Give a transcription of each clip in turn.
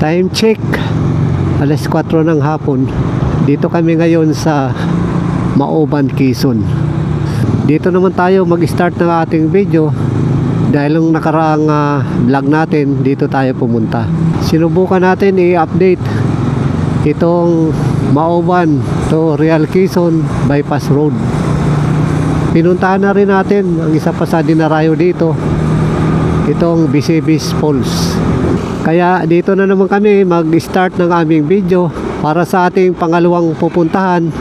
Time check, alas 4 ng hapon. Dito kami ngayon sa Mauban, Quezon. Dito naman tayo mag-start ng ating video dahil nung nakaraang vlog natin, dito tayo pumunta. Sinubukan natin i-update itong Mauban to Real Quezon Bypass Road. Pinuntahan na rin natin ang isa pa sa dinarayo dito, itong Bisibis Falls. Kaya dito na naman kami mag-start ng aming video para sa ating pangalawang pupuntahan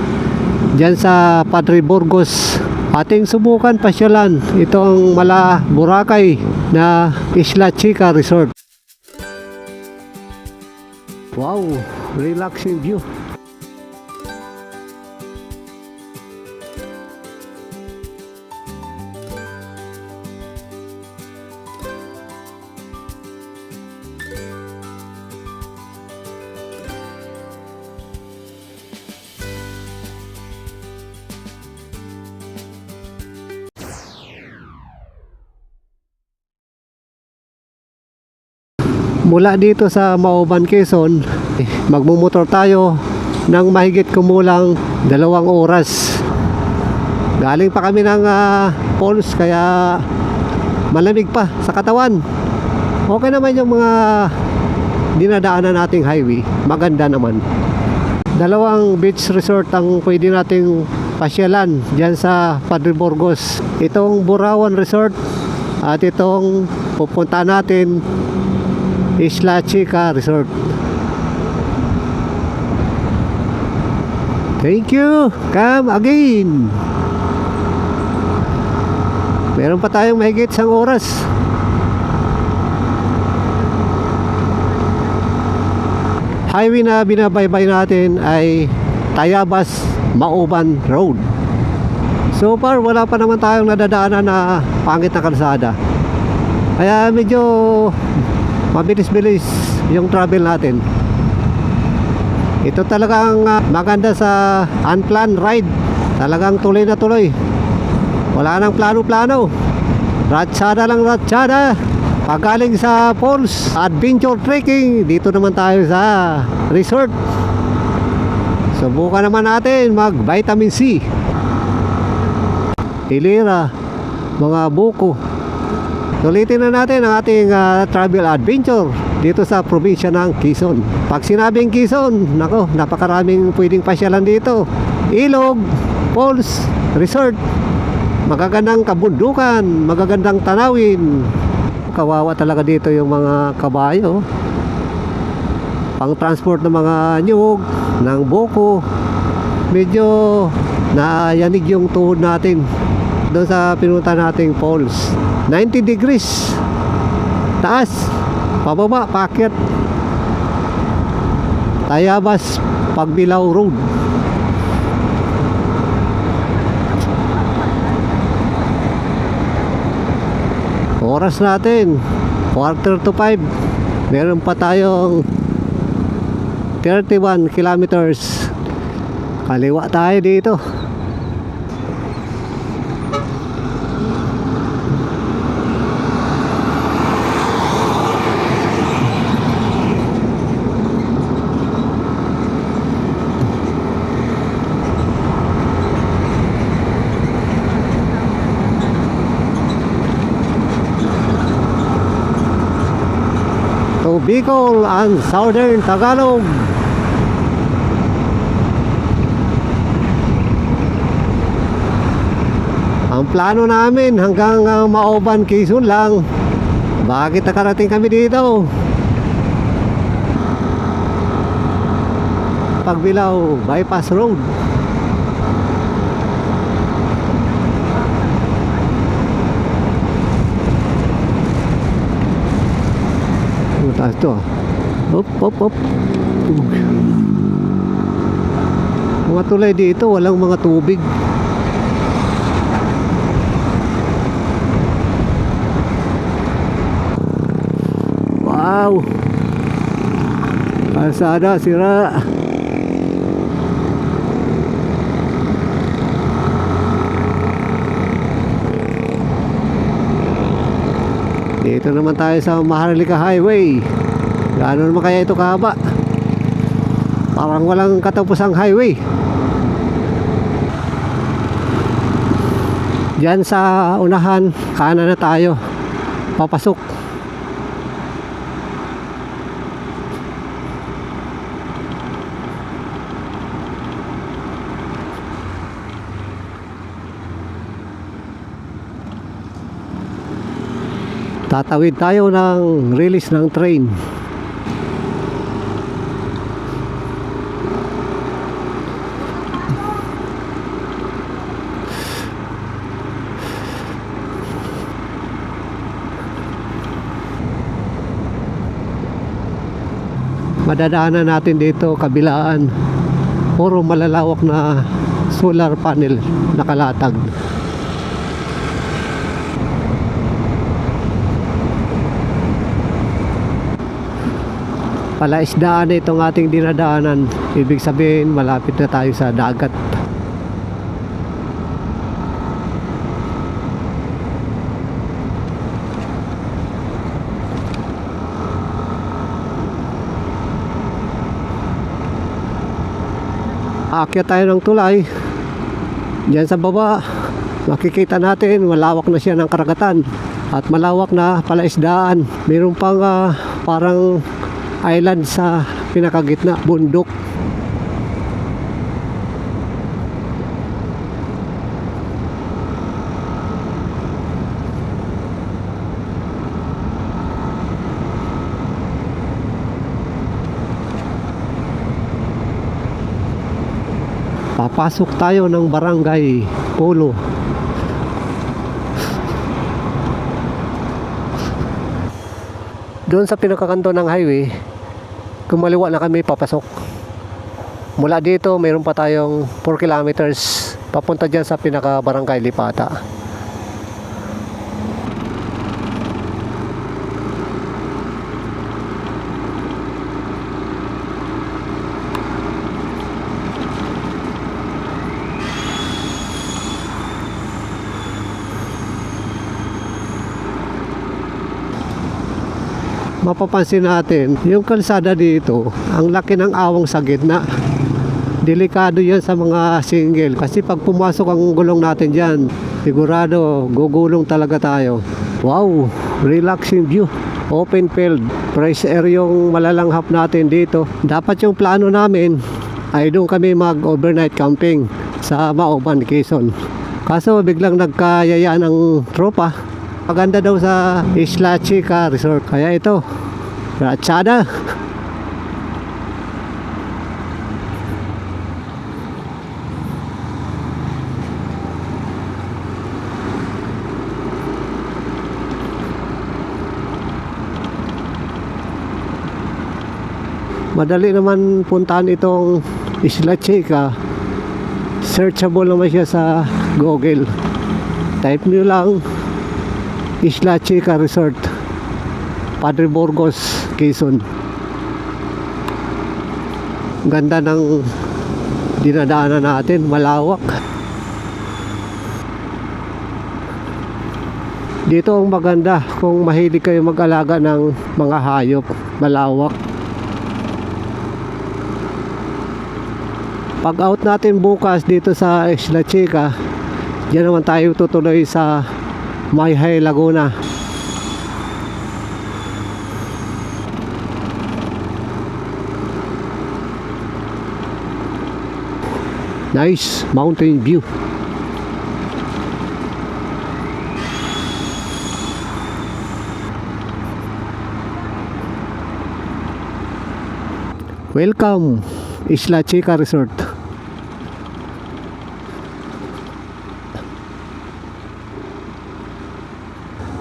dyan sa Padre Burgos. Ating subukan pasyalan itong mala Boracay na Isla Chica Resort. Wow, relaxing view. Mula dito sa Mauban, Quezon, magmumotor tayo ng mahigit kumulang 2 oras. Galing pa kami ng falls kaya malamig pa sa katawan. Okay naman yung mga dinadaanan nating highway, maganda naman. 2 beach resort ang pwede nating pasyalan dyan sa Padre Burgos. Itong Burawan Resort at itong pupunta natin Isla Chica Resort. Thank you. Come again. Meron pa tayong mahigit 1 oras. Highway na binabaybay natin ay Tayabas Mauban Road. So far wala pa naman tayong nadadaanan na pangit na kalsada. Kaya medyo mabilis-bilis yung travel natin. Ito talagang maganda sa unplanned ride. Talagang tuloy na tuloy. Wala nang plano-plano. Ratsada lang ratsada. Pagaling sa falls, adventure trekking, dito naman tayo sa resort. Subukan naman natin mag vitamin C. Hilira, mga buko. Ulitin na natin ang ating travel adventure dito sa probinsya ng Quezon. Pag sinabing Quezon, nako, napakaraming pwedeng pasyalan dito. Ilog, falls, resort, magagandang kabundukan, magagandang tanawin. Kawawa talaga dito yung mga kabayo. Pang transport ng mga nyug, ng buko. Medyo nayanig yung tuhod natin doon sa pinunta nating falls. 90 degrees taas, pababa, paakyat. Tayabas Pagbilao Road. Oras natin 4:45. Meron pa tayong 31 kilometers. Kaliwa tayo dito. Bicol and Southern Tagalog. Ang plano namin hanggang Mauban, Quezon lang. Bakit nakarating kami dito? Pagbilao Bypass Road. Taas to. Hop, hop, hop. Mga tulay dito, walang mga tubig. Wow. Kalsada sira. Dito naman tayo sa Maharlika Highway. Gaano naman kaya ito kahaba? Parang walang katapusang highway. Diyan sa unahan, kanan na tayo. Papasok. Tatawid tayo ng release ng train. Madadaanan natin dito kabilaan, puro malalawak na solar panel nakalatag. Palaisdaan itong ating dinadaanan, ibig sabihin malapit na tayo sa dagat. Aakyat tayo ng tulay. Diyan sa baba makikita natin malawak na siya ng karagatan at malawak na palaisdaan. Mayroon pang parang island sa pinakagitna, bundok. Papasok tayo ng Barangay Polo. Doon sa pinakakanto ng highway, kumaliwa na kami papasok. Mula dito, mayroon pa tayong 4 kilometers papunta dyan sa pinaka Barangay Lipata. Mapapansin natin yung kalsada dito, ang laki ng awang sa gitna. Delikado yan sa mga single kasi pag pumasok ang gulong natin dyan, sigurado gugulong talaga tayo. Wow, relaxing view, open field, fresh air yung malalanghap natin dito. Dapat yung plano namin ay doon kami mag overnight camping sa Maoban, Quezon. Kaso biglang nagkayayaan ng tropa. Maganda daw sa Isla Chica Resort. Kaya ito, Ratchada. Madali naman puntahan itong Isla Chica. Searchable naman siya sa Google. Type nyo lang Isla Chica Resort, Padre Burgos, Quezon. Ganda ng dinadaanan natin, malawak. Dito ang maganda kung mahilig kayo mag-alaga ng mga hayop, malawak. Pag out natin bukas dito sa Isla Chica, diyan naman tayo tutuloy sa Mayhay, Laguna. Nice mountain view. Welcome, Isla Chica Resort.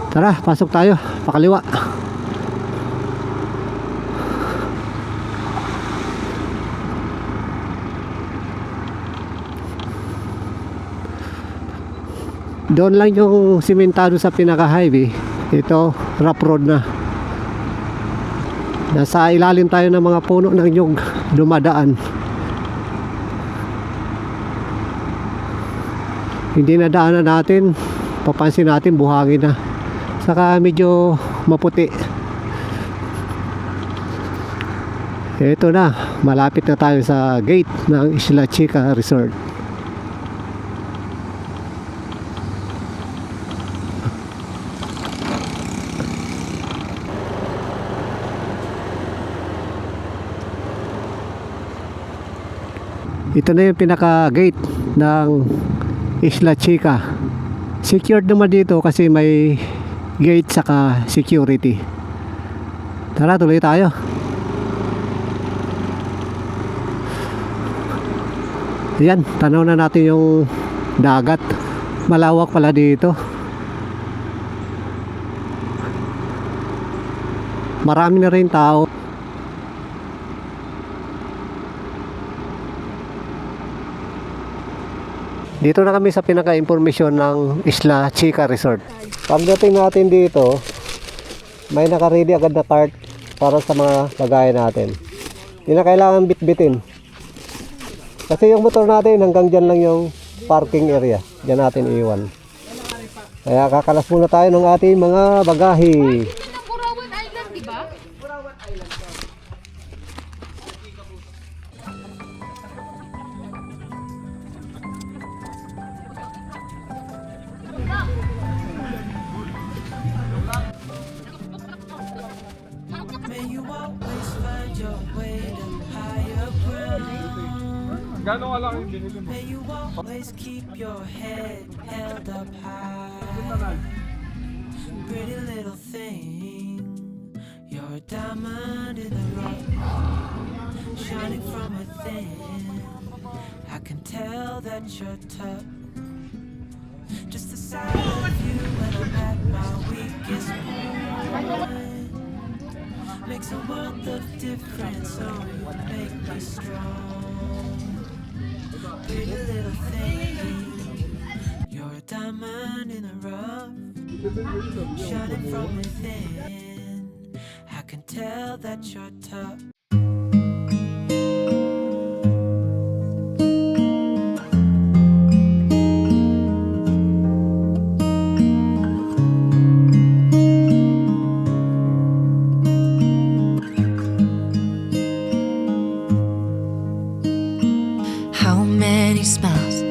Tara, pasok tayo, pakaliwa. Doon lang yung simentado sa pinaka-highway. Ito, rough road na. Nasa ilalim tayo ng mga puno ng nyug dumadaan. Hindi na daanan natin, papansin natin buhangin na. Saka medyo maputi. Ito na, malapit na tayo sa gate ng Isla Chica Resort. Ito na yung pinaka-gate ng Isla Chica. Secured naman dito kasi may gate saka security. Tara, tuloy tayo. Yan, tanaw na natin yung dagat. Malawak pala dito. Marami na rin tao. Dito na kami sa pinaka-impormasyon ng Isla Chica Resort. Pagdating natin dito, may naka-ready agad na cart para sa mga lagayan natin. Hindi na kailangan bitbitin. Kasi yung motor natin hanggang dyan lang yung parking area. Dyan natin iwan. Kaya kakalas muna tayo ng ating mga bagahe. Purawan Island, di ba? May you always find your way to higher ground. Gano'n ka lang yung binili mo? May you always keep your head held up high. Pretty little thing, you're a diamond in the rough, shining from within. I can tell that you're tough. Just the sight of you when I'm at my weakest point makes a world of difference, so you make me strong. Pretty little thing, you're a diamond in the rough, shining from within. I can tell that you're tough. How many smiles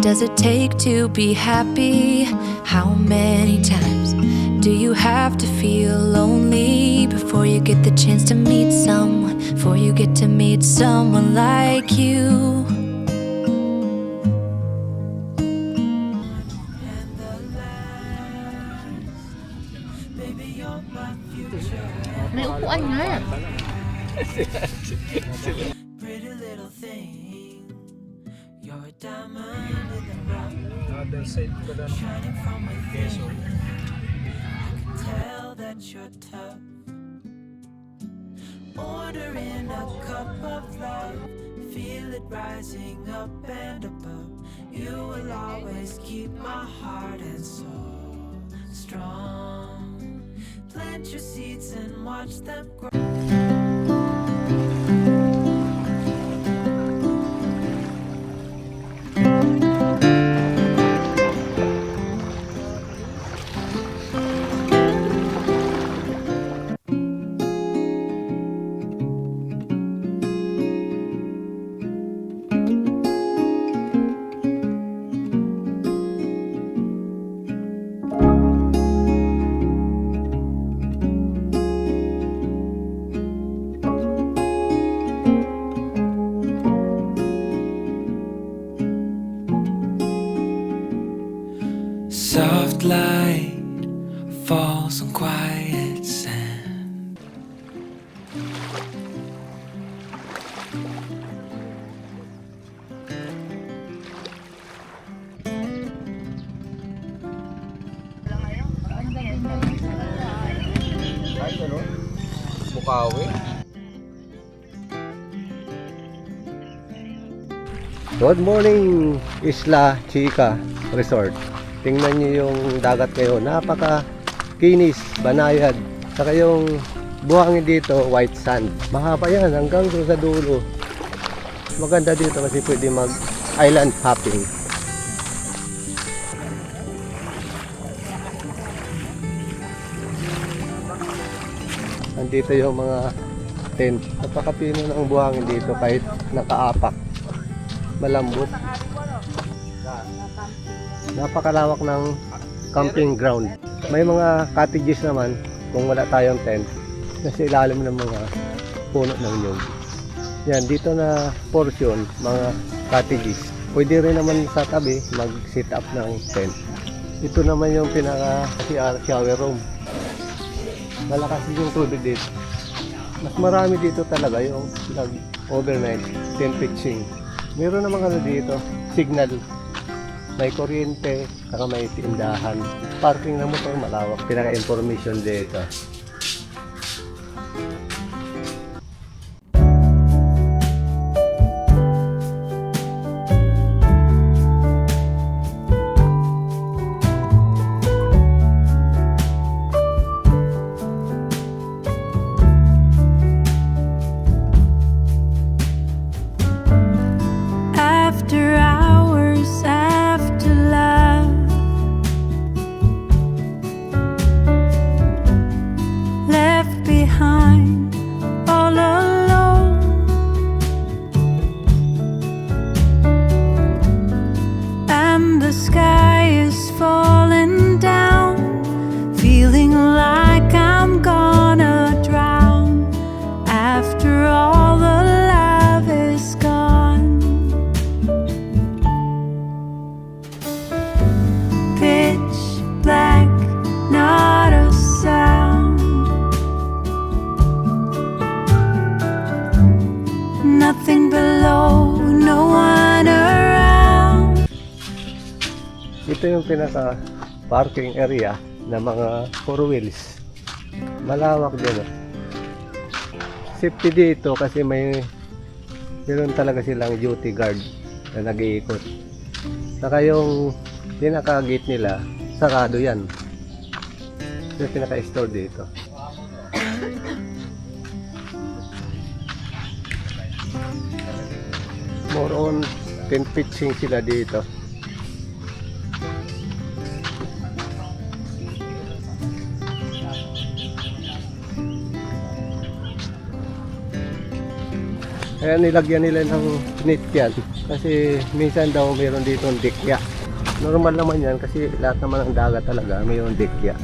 does it take to be happy? How many times do you have to feel lonely before you get the chance to meet someone? Before you get to meet someone like you? And the last, baby, you're my future. May upuan nga. Pretty little thing, you're a diamond in the rough, Other side ko lang. shining from within. I can tell that you're tough. Order in a cup of love, feel it rising up and above. You will always keep my heart and soul strong. Plant your seeds and watch them grow. Soft light falls on quiet sand. Ay, ano? Bukawi. Good morning, Isla Chica Resort. Tingnan nyo yung dagat ngayon. Napaka kinis, banayad. Saka yung buhangin dito, white sand. Mahaba yan hanggang doon sa dulo. Maganda dito kasi pwede mag island hopping. Nandito yung mga tent. Napakapino ng buhangin dito kahit nakaapak. Malambot. Napakalawak ng camping ground. May mga cottages naman kung wala tayong tent nasa ilalim ng mga puno ng nyug. Yan, dito na portion, mga cottages. Pwede rin naman sa tabi mag-sit up ng tent. Ito naman yung pinaka shower room. Malakas yung tubig dito. Mas marami dito talaga yung overnight tent pitching. Meron naman ano dito, signal. May kuryente, saka may tindahan. Parking na motor malawak. Pinaka-information dito. After hours, after love, left behind all alone. And the sky is falling down, feeling like I'm gonna drown. After all the love is gone. Pitch black, not a sound. Nothing below, no one around. Ito yung pinaka parking area ng mga four wheels. Malawak din. Safety dito kasi meron talaga silang duty guard na nag-iikot. Saka yung pinaka-gate nila, sarado yan. Yung pinaka-store dito. More on tent pitching sila dito. Kaya nilagyan nila ng net yan kasi minsan daw mayroon dito ng dikya. Normal naman yan kasi lahat naman ng dagat talaga mayroon dikya.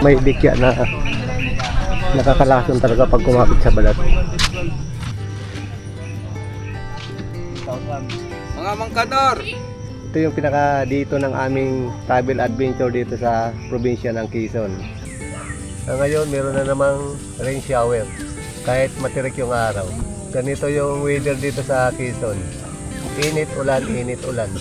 May dikya na nakakalason talaga pag kumapit sa balat. Mga mangkador! Ito yung pinaka dito ng aming travel adventure dito sa probinsya ng Quezon. Ngayon meron na namang rain shower kahit matirik yung araw. Ganito yung weather dito sa Quezon. Init ulan, init ulan.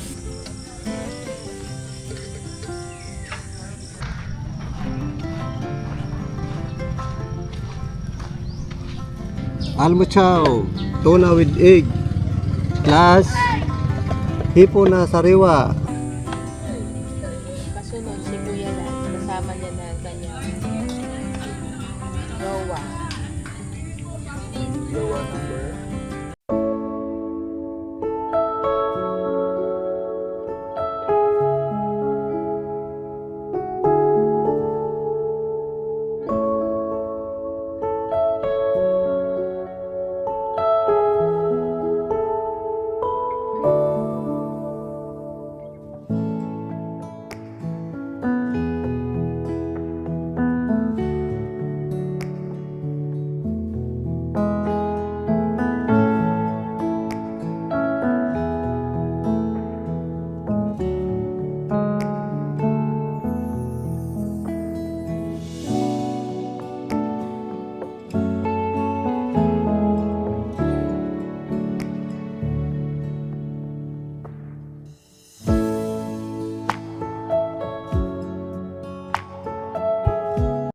Almuchaw, tuna with egg, plus hipo na sariwa,